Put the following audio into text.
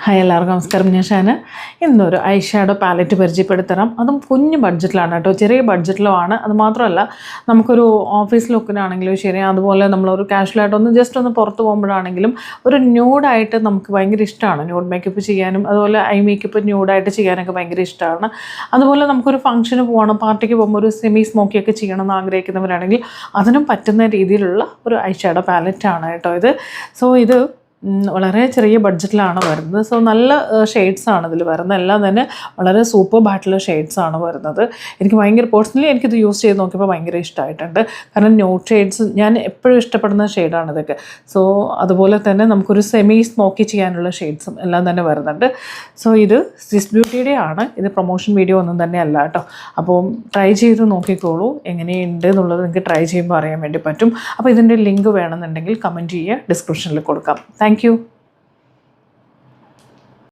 Hi എല്ലാവർക്കും നമസ്കാരം. ഞാൻ ഷാന. ഇന്നൊരു ഐ ഷാഡോ പാലറ്റ് പരിചയപ്പെടുത്തണം. അതും കുഞ്ഞു ബഡ്ജറ്റിലാണ് കേട്ടോ, ചെറിയ ബഡ്ജറ്റിലുമാണ്. അത് മാത്രമല്ല, നമുക്കൊരു ഓഫീസ് ലുക്കിനാണെങ്കിലും ശരി, അതുപോലെ നമ്മളൊരു കാഷ്വലായിട്ടൊന്ന് ജസ്റ്റ് ഒന്ന് പുറത്ത് പോകുമ്പോഴാണെങ്കിലും ഒരു ന്യൂഡായിട്ട് നമുക്ക് ഭയങ്കര ഇഷ്ടമാണ്. ന്യൂഡ് മേക്കപ്പ് ചെയ്യാനും അതുപോലെ ഐ മേക്കപ്പ് ന്യൂഡായിട്ട് ചെയ്യാനൊക്കെ ഭയങ്കര ഇഷ്ടമാണ്. അതുപോലെ നമുക്കൊരു ഫംഗ്ഷന് പോകണം, പാർട്ടിക്ക് പോകുമ്പോൾ ഒരു സെമി സ്മോക്കിയൊക്കെ ചെയ്യണമെന്ന് ആഗ്രഹിക്കുന്നവരാണെങ്കിൽ അതിനും പറ്റുന്ന രീതിയിലുള്ള ഒരു ഐ ഷാഡോ പാലറ്റാണ് കേട്ടോ ഇത്. ഇത് വളരെ ചെറിയ ബഡ്ജറ്റിലാണ് വരുന്നത്. നല്ല ഷെയ്ഡ്സാണ് ഇതിൽ വരുന്നത്. എല്ലാം തന്നെ വളരെ സൂപ്പർബായിട്ടുള്ള ഷെയ്ഡ്സാണ് വരുന്നത്. എനിക്ക് ഭയങ്കര പേഴ്സണലി എനിക്കിത് യൂസ് ചെയ്ത് നോക്കിയപ്പോൾ ഭയങ്കര ഇഷ്ടമായിട്ടുണ്ട്. കാരണം ന്യൂഡ് ഷെയ്ഡ്സ് ഞാൻ എപ്പോഴും ഇഷ്ടപ്പെടുന്ന ഷെയ്ഡാണ് ഇതൊക്കെ. അതുപോലെ തന്നെ നമുക്കൊരു സെമി സ്മോക്കി ചെയ്യാനുള്ള ഷെയ്ഡ്സും എല്ലാം തന്നെ വരുന്നുണ്ട്. ഇത് സ്വിസ് ബ്യൂട്ടിയുടെ ആണ്. ഇത് പ്രൊമോഷൻ വീഡിയോ ഒന്നും തന്നെ അല്ല കേട്ടോ. അപ്പോൾ ട്രൈ ചെയ്ത് നോക്കിക്കോളൂ, എങ്ങനെയുണ്ട് എന്നുള്ളത് നിങ്ങൾക്ക് ട്രൈ ചെയ്യുമ്പോൾ അറിയാൻ വേണ്ടി പറ്റും. അപ്പോൾ ഇതിൻ്റെ ലിങ്ക് വേണമെന്നുണ്ടെങ്കിൽ കമൻറ്റ് ചെയ്യുക, ഡിസ്ക്രിപ്ഷനിൽ കൊടുക്കാം. Thank you.